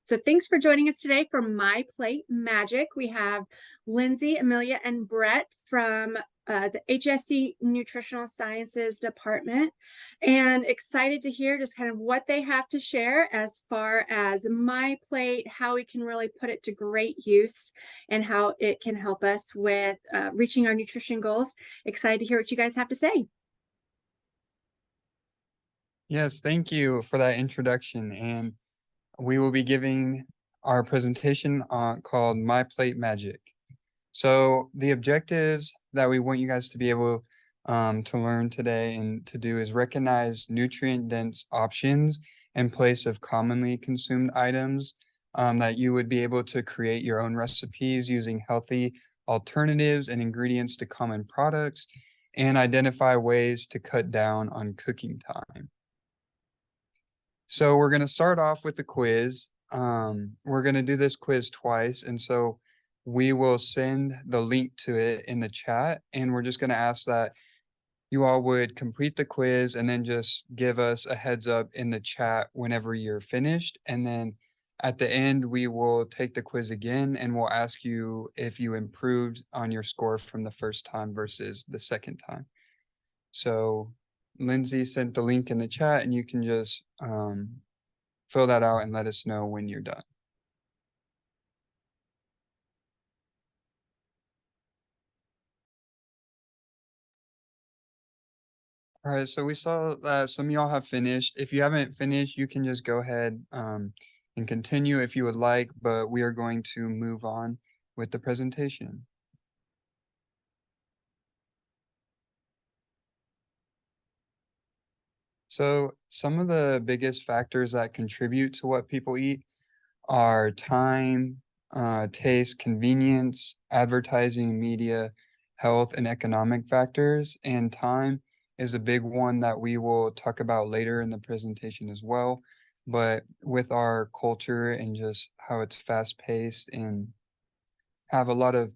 So thanks for joining us today for My Plate Magic. We have Lindsay, Amelia, and Brett from the HSC Nutritional Sciences Department, and excited to hear just kind of what they have to share as far as My Plate, how we can really put it to great use, and how it can help us with reaching our nutrition goals. Excited to hear what you guys have to say. Yes, thank you for that introduction. And we will be giving our presentation called My Plate Magic. So the objectives that we want you guys to be able to learn today and to do is recognize nutrient-dense options in place of commonly consumed items, that you would be able to create your own recipes using healthy alternatives and ingredients to common products, and identify ways to cut down on cooking time. So we're going to start off with the quiz. We're going to do this quiz twice. And so we will send the link to it in the chat. And we're just going to ask that you all would complete the quiz and then just give us a heads up in the chat whenever you're finished. And then at the end, we will take the quiz again and we'll ask you if you improved on your score from the first time versus the second time. So Lindsay sent the link in the chat and you can just fill that out and let us know when you're done. All right, so we saw that some of y'all have finished. If you haven't finished, you can just go ahead and continue if you would like, but we are going to move on with the presentation. So some of the biggest factors that contribute to what people eat are time, taste, convenience, advertising, media, health, and economic factors. And time is a big one that we will talk about later in the presentation as well. But with our culture and just how it's fast paced and have a lot of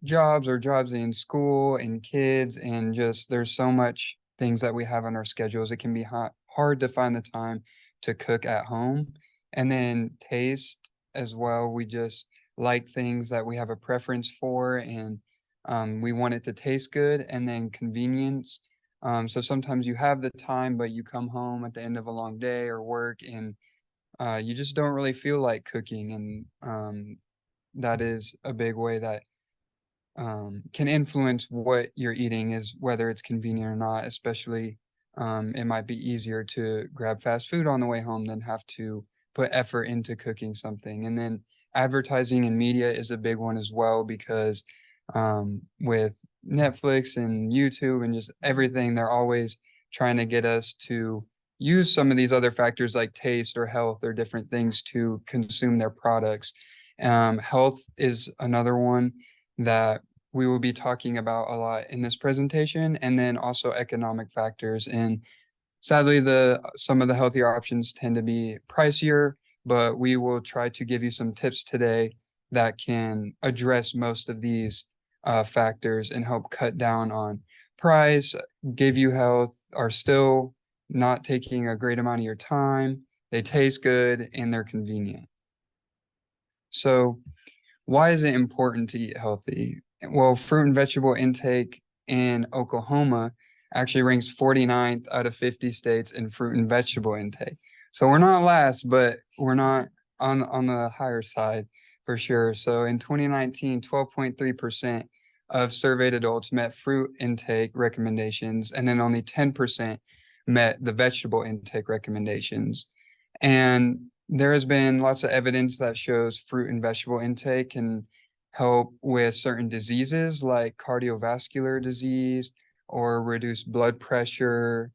jobs in school and kids, and just there's so much things that we have on our schedules, it can be hard to find the time to cook at home. And then taste as well, we just like things that we have a preference for, and we want it to taste good. And then convenience, so sometimes you have the time but you come home at the end of a long day or work, and you just don't really feel like cooking. And that is a big way that can influence what you're eating, is whether it's convenient or not. Especially it might be easier to grab fast food on the way home than have to put effort into cooking something. And then advertising and media is a big one as well, because with Netflix and YouTube and just everything, they're always trying to get us to use some of these other factors like taste or health or different things to consume their products. Health is another one that we will be talking about a lot in this presentation, and then also economic factors. And sadly, some of the healthier options tend to be pricier, but we will try to give you some tips today that can address most of these factors and help cut down on price, give you health, are still not taking a great amount of your time, they taste good, and they're convenient. So why is it important to eat healthy? Well, fruit and vegetable intake in Oklahoma actually ranks 49th out of 50 states in fruit and vegetable intake. So we're not last, but we're not on the higher side for sure. So in 2019, 12.3% of surveyed adults met fruit intake recommendations, and then only 10% met the vegetable intake recommendations. And there has been lots of evidence that shows fruit and vegetable intake can help with certain diseases like cardiovascular disease or reduce blood pressure,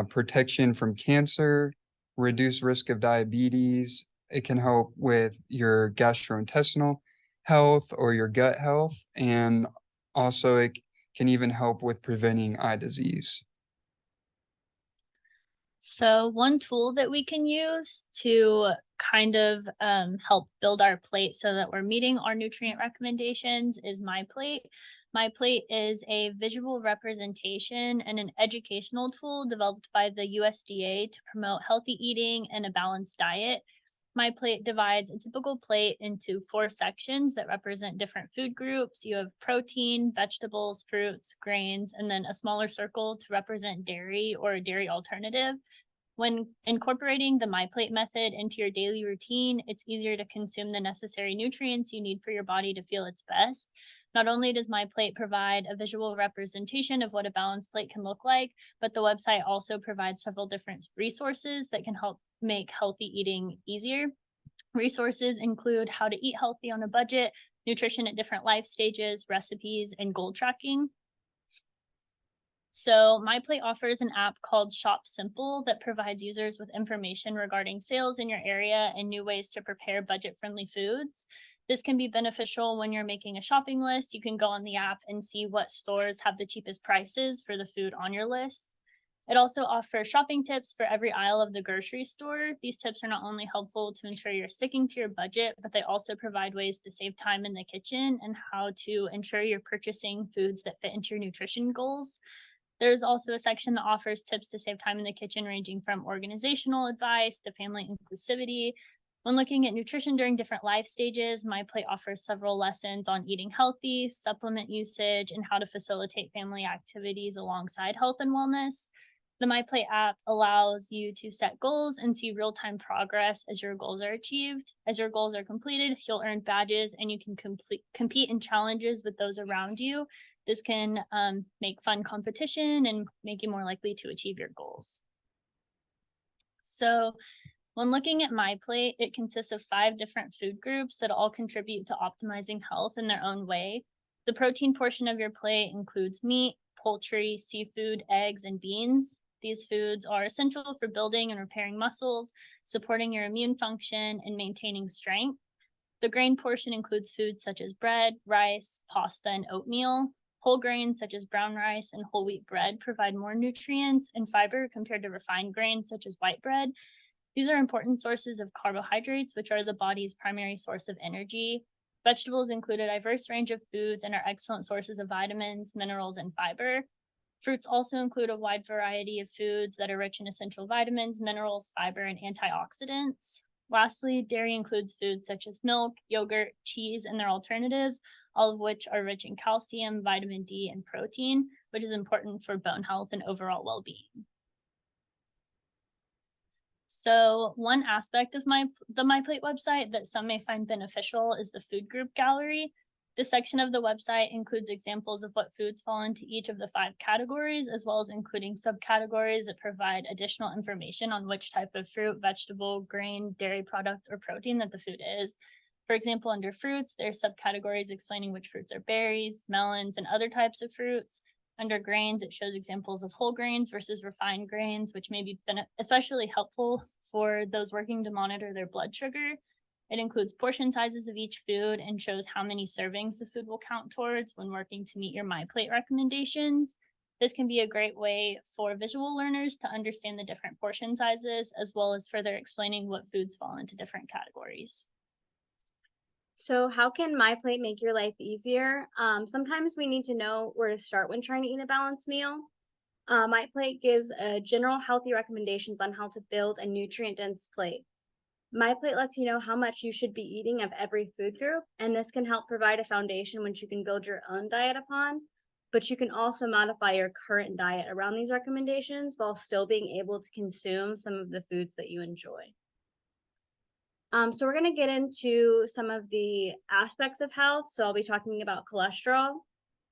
protection from cancer, reduce risk of diabetes. It can help with your gastrointestinal health or your gut health. And also it can even help with preventing eye disease. So one tool that we can use to kind of help build our plate so that we're meeting our nutrient recommendations is MyPlate. MyPlate is a visual representation and an educational tool developed by the USDA to promote healthy eating and a balanced diet. MyPlate divides a typical plate into 4 sections that represent different food groups. You have protein, vegetables, fruits, grains, and then a smaller circle to represent dairy or a dairy alternative. When incorporating the MyPlate method into your daily routine, it's easier to consume the necessary nutrients you need for your body to feel its best. Not only does MyPlate provide a visual representation of what a balanced plate can look like, but the website also provides several different resources that can help make healthy eating easier. Resources include how to eat healthy on a budget, nutrition at different life stages, recipes, and goal tracking. So MyPlate offers an app called Shop Simple that provides users with information regarding sales in your area and new ways to prepare budget-friendly foods. This can be beneficial when you're making a shopping list. You can go on the app and see what stores have the cheapest prices for the food on your list. It also offers shopping tips for every aisle of the grocery store. These tips are not only helpful to ensure you're sticking to your budget, but they also provide ways to save time in the kitchen and how to ensure you're purchasing foods that fit into your nutrition goals. There's also a section that offers tips to save time in the kitchen, ranging from organizational advice to family inclusivity. When looking at nutrition during different life stages, MyPlate offers several lessons on eating healthy, supplement usage, and how to facilitate family activities alongside health and wellness. The MyPlate app allows you to set goals and see real-time progress as your goals are achieved. As your goals are completed, you'll earn badges and you can compete in challenges with those around you. This can make fun competition and make you more likely to achieve your goals. So when looking at MyPlate, it consists of 5 different food groups that all contribute to optimizing health in their own way. The protein portion of your plate includes meat, poultry, seafood, eggs, and beans. These foods are essential for building and repairing muscles, supporting your immune function, and maintaining strength. The grain portion includes foods such as bread, rice, pasta, and oatmeal. Whole grains such as brown rice and whole wheat bread provide more nutrients and fiber compared to refined grains such as white bread. These are important sources of carbohydrates, which are the body's primary source of energy. Vegetables include a diverse range of foods and are excellent sources of vitamins, minerals, and fiber. Fruits also include a wide variety of foods that are rich in essential vitamins, minerals, fiber, and antioxidants. Lastly, dairy includes foods such as milk, yogurt, cheese, and their alternatives, all of which are rich in calcium, vitamin D, and protein, which is important for bone health and overall well-being. So one aspect of the MyPlate website that some may find beneficial is the food group gallery. This section of the website includes examples of what foods fall into each of the 5 categories, as well as including subcategories that provide additional information on which type of fruit, vegetable, grain, dairy product, or protein that the food is. For example, under fruits, there are subcategories explaining which fruits are berries, melons, and other types of fruits. Under grains, it shows examples of whole grains versus refined grains, which may be especially helpful for those working to monitor their blood sugar. It includes portion sizes of each food and shows how many servings the food will count towards when working to meet your MyPlate recommendations. This can be a great way for visual learners to understand the different portion sizes, as well as further explaining what foods fall into different categories. So how can MyPlate make your life easier? Sometimes we need to know where to start when trying to eat a balanced meal. MyPlate gives general healthy recommendations on how to build a nutrient-dense plate. MyPlate lets you know how much you should be eating of every food group, and this can help provide a foundation which you can build your own diet upon, but you can also modify your current diet around these recommendations while still being able to consume some of the foods that you enjoy. So we're going to get into some of the aspects of health. So I'll be talking about cholesterol.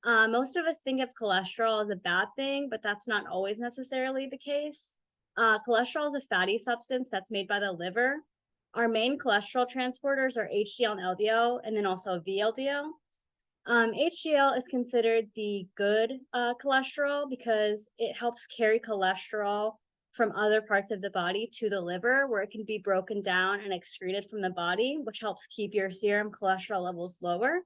Most of us think of cholesterol as a bad thing, but that's not always necessarily the case. Cholesterol is a fatty substance that's made by the liver. Our main cholesterol transporters are HDL and LDL, and then also VLDL. HDL is considered the good cholesterol because it helps carry cholesterol from other parts of the body to the liver, where it can be broken down and excreted from the body, which helps keep your serum cholesterol levels lower.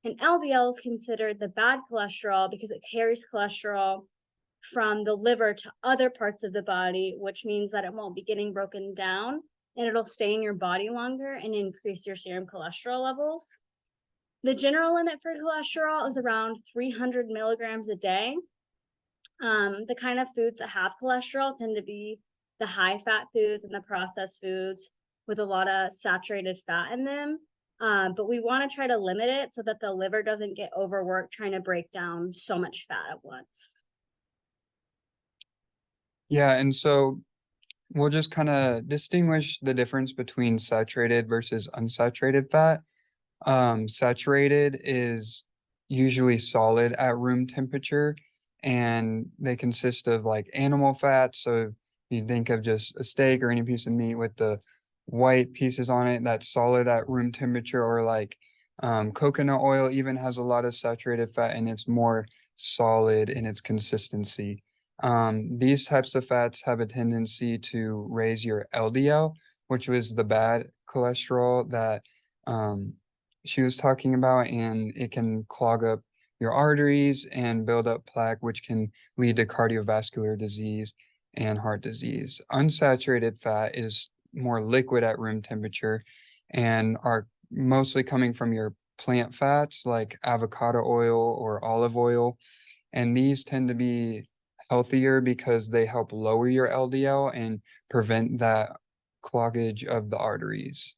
And LDL is considered the bad cholesterol because it carries cholesterol from the liver to other parts of the body, which means that it won't be getting broken down and it'll stay in your body longer and increase your serum cholesterol levels. The general limit for cholesterol is around 300 milligrams a day. The kind of foods that have cholesterol tend to be the high fat foods and the processed foods. with a lot of saturated fat in them. But we want to try to limit it so that the liver doesn't get overworked trying to break down so much fat at once. Yeah, and so we'll just kind of distinguish the difference between saturated versus unsaturated fat. Saturated is usually solid at room temperature, and they consist of like animal fats. So you think of just a steak or any piece of meat with the white pieces on it that's solid at room temperature, or like coconut oil even has a lot of saturated fat and it's more solid in its consistency. These types of fats have a tendency to raise your LDL, which was the bad cholesterol that she was talking about, and it can clog up your arteries and build up plaque, which can lead to cardiovascular disease and heart disease. Unsaturated fat is more liquid at room temperature and are mostly coming from your plant fats like avocado oil or olive oil. And these tend to be healthier because they help lower your LDL and prevent that cloggage of the arteries.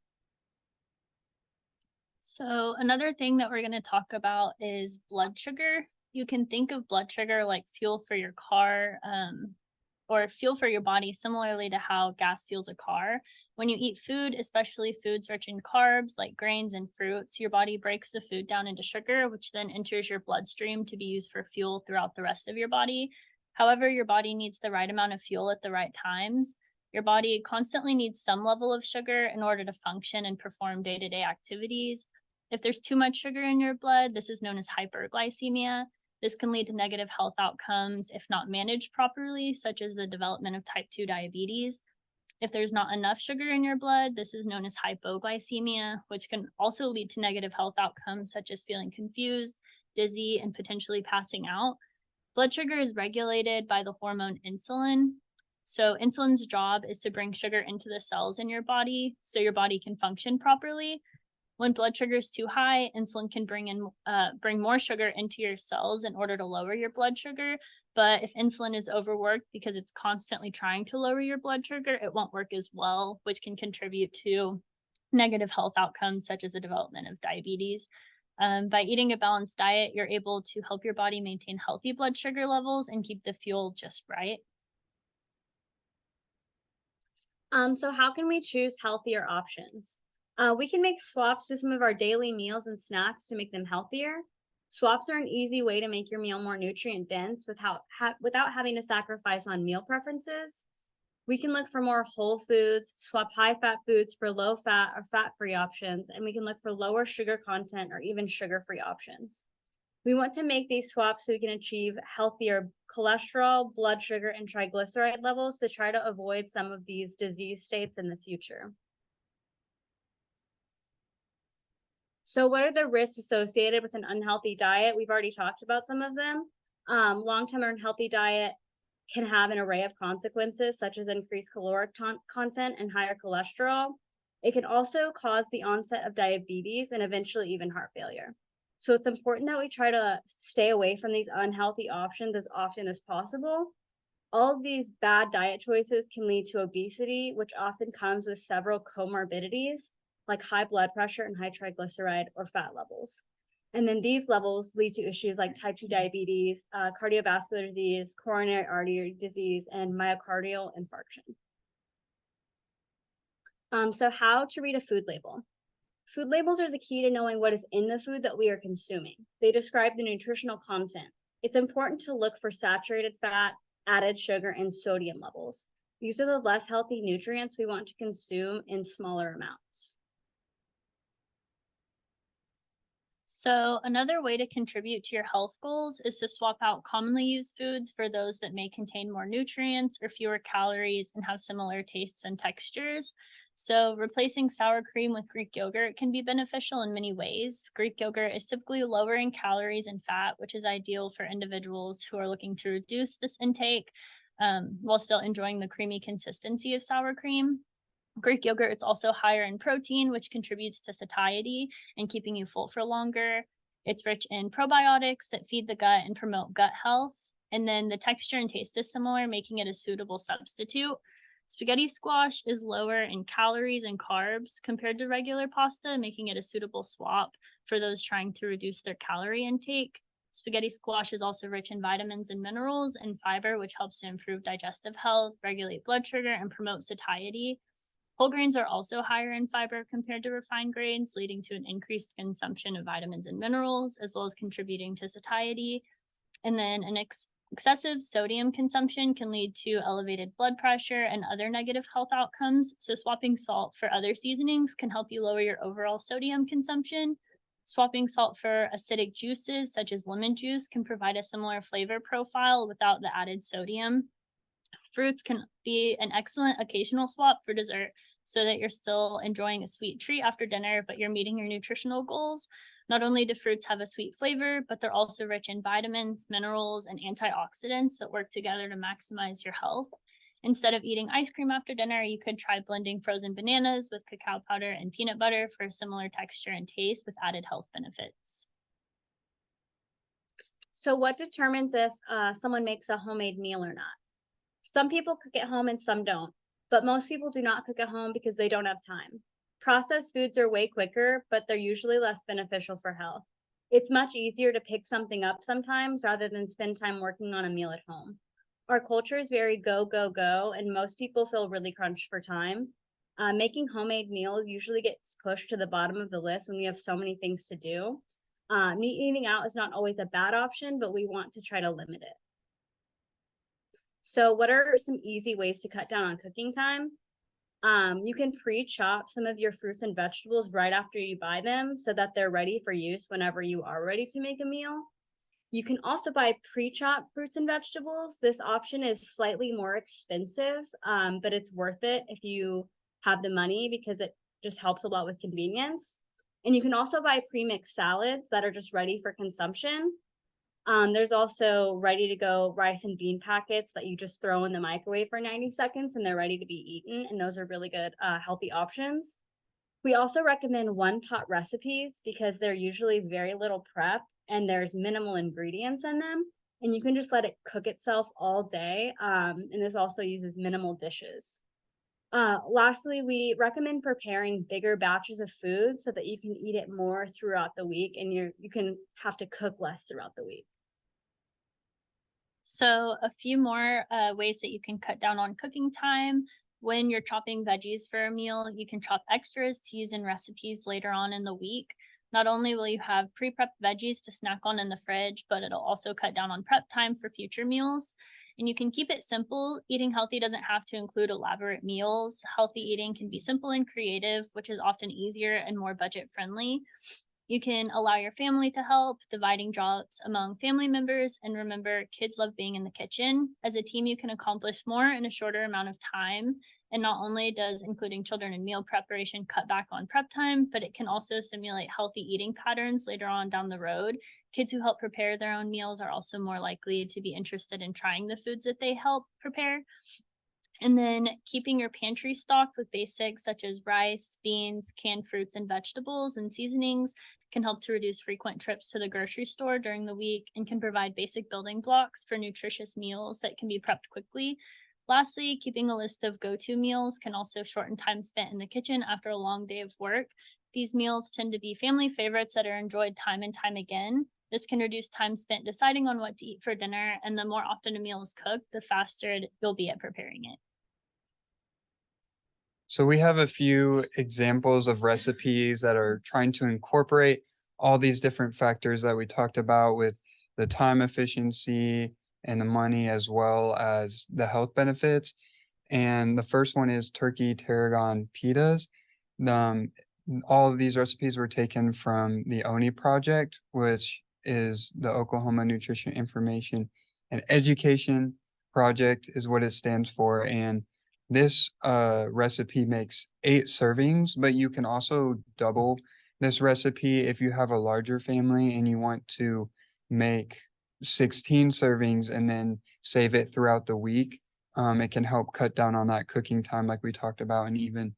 So another thing that we're going to talk about is blood sugar. You can think of blood sugar like fuel for your car, or fuel for your body, similarly to how gas fuels a car. When you eat food, especially foods rich in carbs like grains and fruits, your body breaks the food down into sugar, which then enters your bloodstream to be used for fuel throughout the rest of your body. However, your body needs the right amount of fuel at the right times. Your body constantly needs some level of sugar in order to function and perform day-to-day activities. If there's too much sugar in your blood, this is known as hyperglycemia. This can lead to negative health outcomes if not managed properly, such as the development of type 2 diabetes. If there's not enough sugar in your blood, this is known as hypoglycemia, which can also lead to negative health outcomes such as feeling confused, dizzy, and potentially passing out. Blood sugar is regulated by the hormone insulin. So insulin's job is to bring sugar into the cells in your body so your body can function properly. When blood sugar is too high, insulin can bring more sugar into your cells in order to lower your blood sugar. But if insulin is overworked because it's constantly trying to lower your blood sugar, it won't work as well, which can contribute to negative health outcomes such as the development of diabetes. By eating a balanced diet, you're able to help your body maintain healthy blood sugar levels and keep the fuel just right. So how can we choose healthier options? We can make swaps to some of our daily meals and snacks to make them healthier. Swaps are an easy way to make your meal more nutrient dense without having to sacrifice on meal preferences. We can look for more whole foods, swap high fat foods for low fat or fat free options, and we can look for lower sugar content or even sugar free options. We want to make these swaps so we can achieve healthier cholesterol, blood sugar, and triglyceride levels to try to avoid some of these disease states in the future. So what are the risks associated with an unhealthy diet? We've already talked about some of them. Long-term unhealthy diet can have an array of consequences, such as increased caloric content and higher cholesterol. It can also cause the onset of diabetes and eventually even heart failure. So it's important that we try to stay away from these unhealthy options as often as possible. All of these bad diet choices can lead to obesity, which often comes with several comorbidities like high blood pressure and high triglyceride or fat levels. And then these levels lead to issues like type 2 diabetes, cardiovascular disease, coronary artery disease, and myocardial infarction. So how to read a food label. Food labels are the key to knowing what is in the food that we are consuming. They describe the nutritional content. It's important to look for saturated fat, added sugar, and sodium levels. These are the less healthy nutrients we want to consume in smaller amounts. So another way to contribute to your health goals is to swap out commonly used foods for those that may contain more nutrients or fewer calories and have similar tastes and textures. So replacing sour cream with Greek yogurt can be beneficial in many ways. Greek yogurt is typically lower in calories and fat, which is ideal for individuals who are looking to reduce this intake while still enjoying the creamy consistency of sour cream. Greek yogurt is also higher in protein, which contributes to satiety and keeping you full for longer. It's rich in probiotics that feed the gut and promote gut health. And then the texture and taste is similar, making it a suitable substitute. Spaghetti squash is lower in calories and carbs compared to regular pasta, making it a suitable swap for those trying to reduce their calorie intake. Spaghetti squash is also rich in vitamins and minerals and fiber, which helps to improve digestive health, regulate blood sugar, and promote satiety. Whole grains are also higher in fiber compared to refined grains, leading to an increased consumption of vitamins and minerals, as well as contributing to satiety. And then excessive sodium consumption can lead to elevated blood pressure and other negative health outcomes. So swapping salt for other seasonings can help you lower your overall sodium consumption. Swapping salt for acidic juices, such as lemon juice, can provide a similar flavor profile without the added sodium. Fruits can be an excellent occasional swap for dessert so that you're still enjoying a sweet treat after dinner, but you're meeting your nutritional goals. Not only do fruits have a sweet flavor, but they're also rich in vitamins, minerals, and antioxidants that work together to maximize your health. Instead of eating ice cream after dinner, you could try blending frozen bananas with cacao powder and peanut butter for a similar texture and taste with added health benefits. So what determines if someone makes a homemade meal or not? Some people cook at home and some don't, but most people do not cook at home because they don't have time. Processed foods are way quicker, but they're usually less beneficial for health. It's much easier to pick something up sometimes rather than spend time working on a meal at home. Our culture is very go, go, go, and most people feel really crunched for time. Making homemade meals usually gets pushed to the bottom of the list when we have so many things to do. Eating out is not always a bad option, but we want to try to limit it. So what are some easy ways to cut down on cooking time? You can pre-chop some of your fruits and vegetables right after you buy them so that they're ready for use whenever you are ready to make a meal. You can also buy pre-chopped fruits and vegetables. This option is slightly more expensive, but it's worth it if you have the money because it just helps a lot with convenience. And you can also buy pre-mixed salads that are just ready for consumption. There's also ready to go rice and bean packets that you just throw in the microwave for 90 seconds and they're ready to be eaten. And those are really good, healthy options. We also recommend one-pot recipes because they're usually very little prep and there's minimal ingredients in them. And you can just let it cook itself all day. And this also uses minimal dishes. Lastly, we recommend preparing bigger batches of food so that you can eat it more throughout the week and you can have to cook less throughout the week. So a few more ways that you can cut down on cooking time. When you're chopping veggies for a meal, you can chop extras to use in recipes later on in the week. Not only will you have pre-prepped veggies to snack on in the fridge, but it'll also cut down on prep time for future meals. And you can keep it simple. Eating healthy doesn't have to include elaborate meals. Healthy eating can be simple and creative, which is often easier and more budget friendly. You can allow your family to help, dividing jobs among family members. And remember, kids love being in the kitchen. As a team, you can accomplish more in a shorter amount of time. And not only does including children in meal preparation cut back on prep time, but it can also simulate healthy eating patterns later on down the road. Kids who help prepare their own meals are also more likely to be interested in trying the foods that they help prepare. And then keeping your pantry stocked with basics such as rice, beans, canned fruits, and vegetables and seasonings can help to reduce frequent trips to the grocery store during the week and can provide basic building blocks for nutritious meals that can be prepped quickly. Lastly, keeping a list of go-to meals can also shorten time spent in the kitchen after a long day of work. These meals tend to be family favorites that are enjoyed time and time again. This can reduce time spent deciding on what to eat for dinner, and the more often a meal is cooked, the faster you'll be at preparing it. So we have a few examples of recipes that are trying to incorporate all these different factors that we talked about with the time efficiency and the money as well as the health benefits. And the first one is turkey tarragon pitas. All of these recipes were taken from the ONI project, which is the Oklahoma Nutrition Information and Education Project is what it stands for. And this recipe makes 8 servings, but you can also double this recipe if you have a larger family and you want to make 16 servings and then save it throughout the week. It can help cut down on that cooking time like we talked about, and even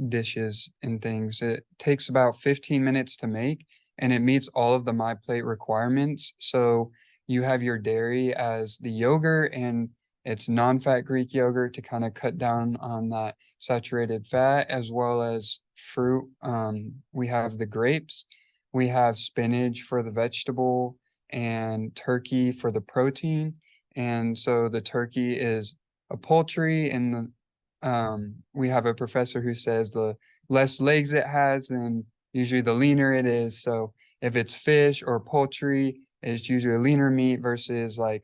dishes and things. It takes about 15 minutes to make, and it meets all of the MyPlate requirements. So you have your dairy as the yogurt and It's non-fat Greek yogurt to kind of cut down on that saturated fat, as well as fruit. We have the grapes, we have spinach for the vegetable, and turkey for the protein. And so the turkey is a poultry, and we have a professor who says the less legs it has, then usually the leaner it is. So if it's fish or poultry, it's usually leaner meat versus like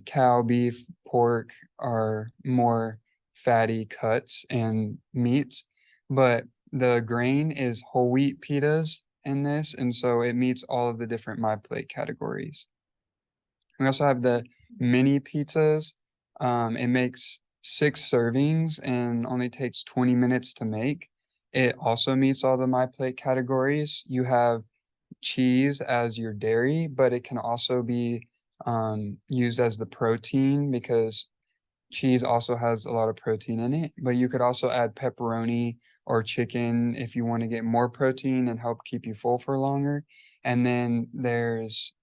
cow, beef, pork are more fatty cuts and meats. But the grain is whole wheat pitas in this, and so it meets all of the different MyPlate categories. We also have the mini pizzas. It makes 6 servings and only takes 20 minutes to make. It also meets all the MyPlate categories. You have cheese as your dairy, but it can also be used as the protein because cheese also has a lot of protein in it. But you could also add pepperoni or chicken if you want to get more protein and help keep you full for longer. And then there's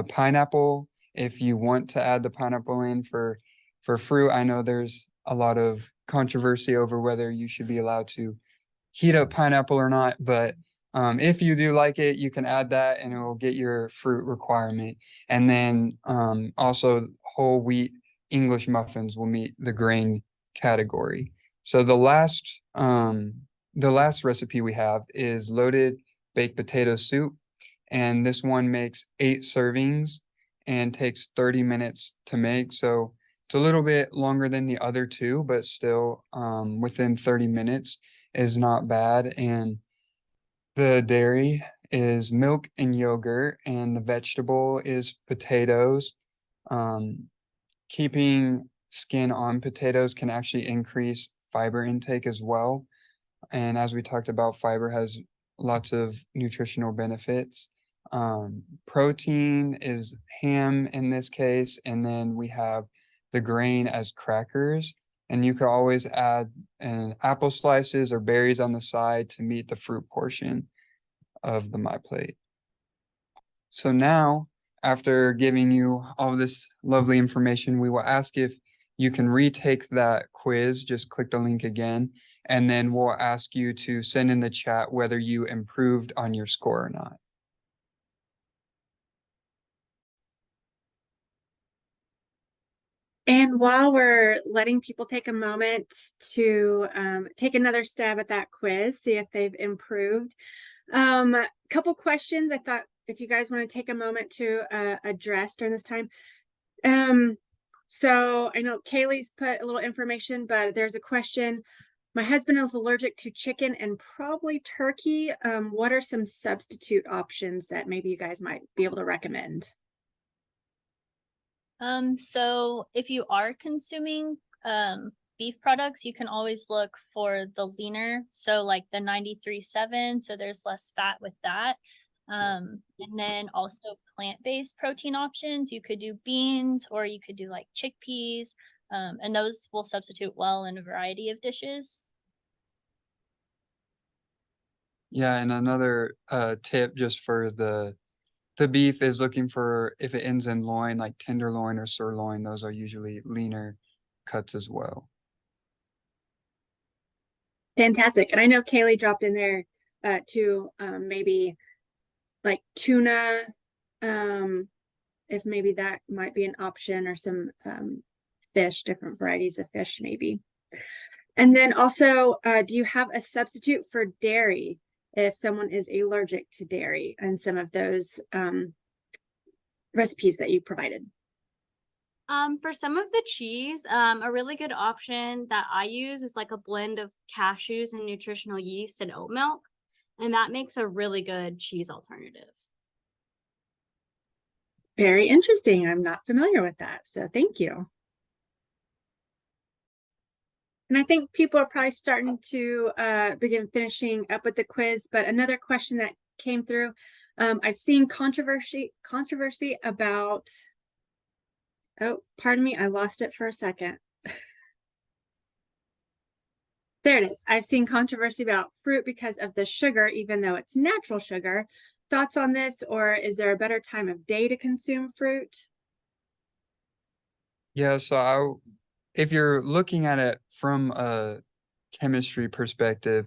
pineapple if you want to add the pineapple in for fruit. I know there's a lot of controversy over whether you should be allowed to heat up pineapple or not, but if you do like it, you can add that and it will get your fruit requirement. And then also whole wheat English muffins will meet the grain category. So the last recipe we have is loaded baked potato soup, and this one makes 8 servings and takes 30 minutes to make. So it's a little bit longer than the other two, but still within 30 minutes is not bad. And the dairy is milk and yogurt, and the vegetable is potatoes. Keeping skin on potatoes can actually increase fiber intake as well. And as we talked about, fiber has lots of nutritional benefits. Protein is ham in this case, and then we have the grain as crackers. And you could always add an apple slices or berries on the side to meet the fruit portion of the MyPlate. So now, after giving you all this lovely information, we will ask if you can retake that quiz. Just click the link again, and then we'll ask you to send in the chat whether you improved on your score or not. And while we're letting people take a moment to take another stab at that quiz, see if they've improved. Couple questions I thought if you guys want to take a moment to address during this time. So I know Kaylee's put a little information, but there's a question. My husband is allergic to chicken and probably turkey. What are some substitute options that maybe you guys might be able to recommend? So if you are consuming beef products, you can always look for the leaner, so like the 93.7, so there's less fat with that. And then also plant-based protein options. You could do beans, or you could do like chickpeas, and those will substitute well in a variety of dishes. Yeah, and another tip just for the beef is looking for, if it ends in loin, like tenderloin or sirloin, those are usually leaner cuts as well. Fantastic. And I know Kaylee dropped in there too, maybe like tuna, if maybe that might be an option, or some fish, different varieties of fish maybe. And then also, do you have a substitute for dairy if someone is allergic to dairy, and some of those recipes that you provided? For some of the cheese, a really good option that I use is like a blend of cashews and nutritional yeast and oat milk, and that makes a really good cheese alternative. Very interesting. I'm not familiar with that, so thank you. And I think people are probably starting to begin finishing up with the quiz, but another question that came through, I've seen controversy about, oh, pardon me, I lost it for a second. There it is. I've seen controversy about fruit because of the sugar, even though it's natural sugar. Thoughts on this, or is there a better time of day to consume fruit? Yeah, so if you're looking at it from a chemistry perspective,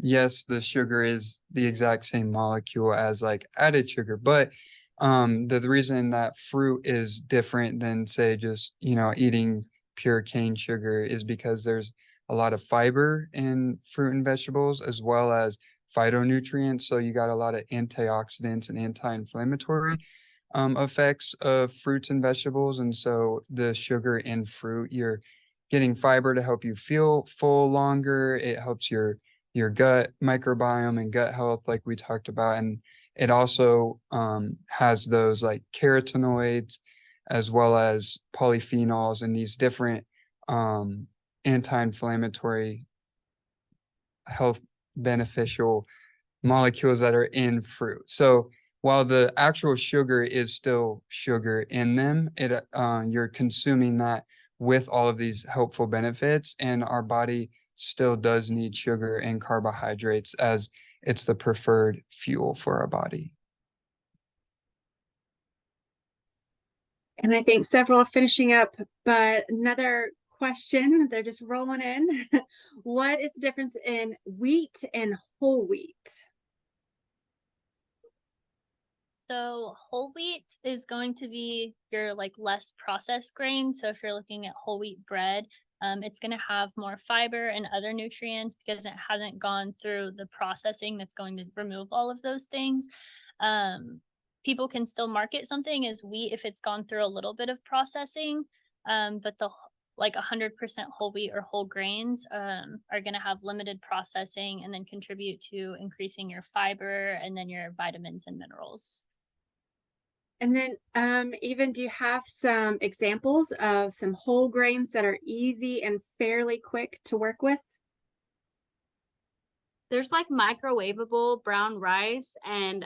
yes, the sugar is the exact same molecule as like added sugar, but the reason that fruit is different than say just, eating pure cane sugar is because there's a lot of fiber in fruit and vegetables as well as phytonutrients. So you got a lot of antioxidants and anti-inflammatory effects of fruits and vegetables. And so the sugar in fruit, you're getting fiber to help you feel full longer. It helps your gut microbiome and gut health, like we talked about. And it also has those like carotenoids as well as polyphenols and these different anti-inflammatory health beneficial molecules that are in fruit. So while the actual sugar is still sugar in them, you're consuming that with all of these helpful benefits, and our body still does need sugar and carbohydrates as it's the preferred fuel for our body. And I think several are finishing up, but another question, they're just rolling in. What is the difference in wheat and whole wheat? So whole wheat is going to be your like less processed grain. So if you're looking at whole wheat bread, it's going to have more fiber and other nutrients because it hasn't gone through the processing that's going to remove all of those things. People can still market something as wheat if it's gone through a little bit of processing, but like 100% whole wheat or whole grains are going to have limited processing and then contribute to increasing your fiber and then your vitamins and minerals. And then even do you have some examples of some whole grains that are easy and fairly quick to work with? There's like microwavable brown rice, and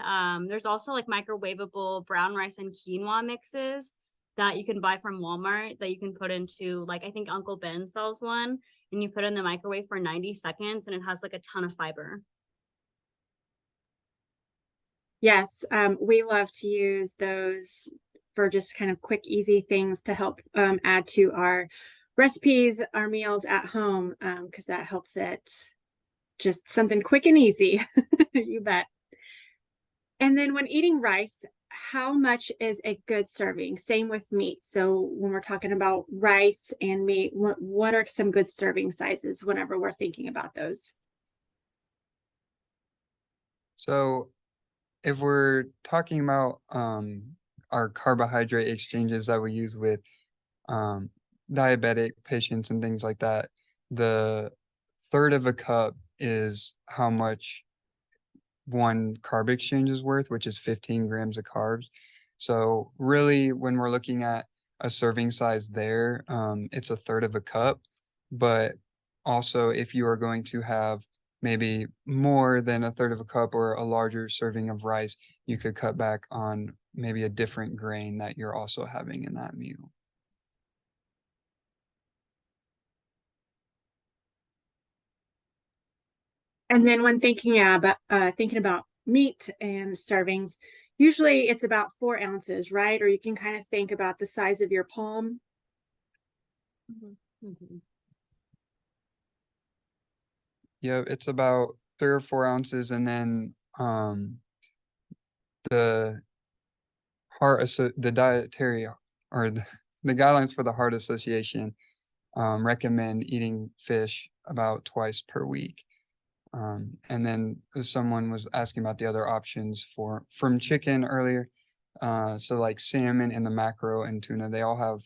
there's also like microwavable brown rice and quinoa mixes that you can buy from Walmart that you can put into, like, I think Uncle Ben sells one, and you put it in the microwave for 90 seconds and it has like a ton of fiber. Yes, we love to use those for just kind of quick, easy things to help add to our recipes, our meals at home, because that helps it just something quick and easy. You bet. And then when eating rice, how much is a good serving? Same with meat. So when we're talking about rice and meat, what are some good serving sizes whenever we're thinking about those? So if we're talking about our carbohydrate exchanges that we use with um, diabetic patients and things like that, the third of a cup is how much one carb exchange is worth, which is 15 grams of carbs. So really, when we're looking at a serving size there, it's a third of a cup. But also, if you are going to have maybe more than a third of a cup or a larger serving of rice, you could cut back on maybe a different grain that you're also having in that meal. And then when thinking about meat and servings, usually it's about 4 ounces, right? Or you can kind of think about the size of your palm. Mm-hmm. Yeah, it's about 3 or 4 ounces, and then the the dietary or the guidelines for the Heart Association recommend eating fish about twice per week. And then someone was asking about the other options from chicken earlier. So like salmon and the mackerel and tuna, they all have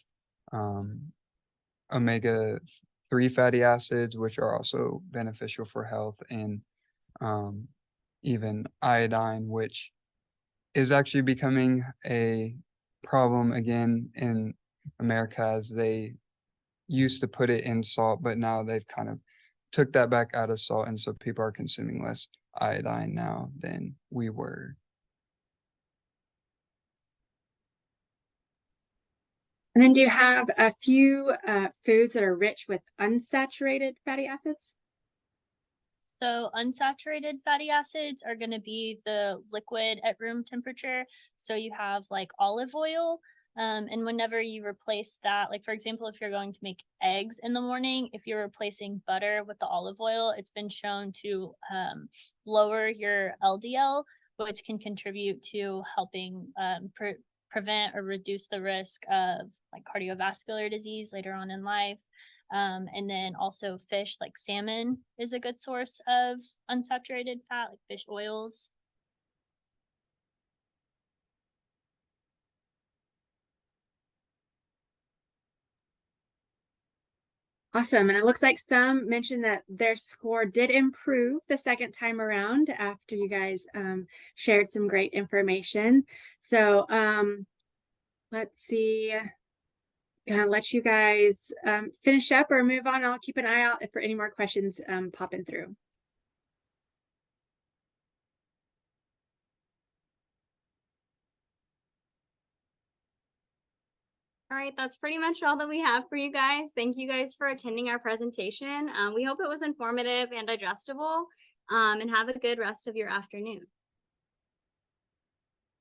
omega-3 fatty acids, which are also beneficial for health, and even iodine, which is actually becoming a problem again in America, as they used to put it in salt, but now they've kind of took that back out of salt, and so people are consuming less iodine now than we were. And then do you have a few foods that are rich with unsaturated fatty acids? So unsaturated fatty acids are going to be the liquid at room temperature. So you have like olive oil, And whenever you replace that, like for example, if you're going to make eggs in the morning, if you're replacing butter with the olive oil, it's been shown to lower your LDL, which can contribute to helping prevent or reduce the risk of like cardiovascular disease later on in life. And then also fish like salmon is a good source of unsaturated fat, like fish oils. Awesome. And it looks like some mentioned that their score did improve the second time around after you guys shared some great information. So let's see. Gonna let you guys finish up or move on. I'll keep an eye out for any more questions popping through. All right, that's pretty much all that we have for you guys. Thank you guys for attending our presentation. We hope it was informative and digestible, and have a good rest of your afternoon.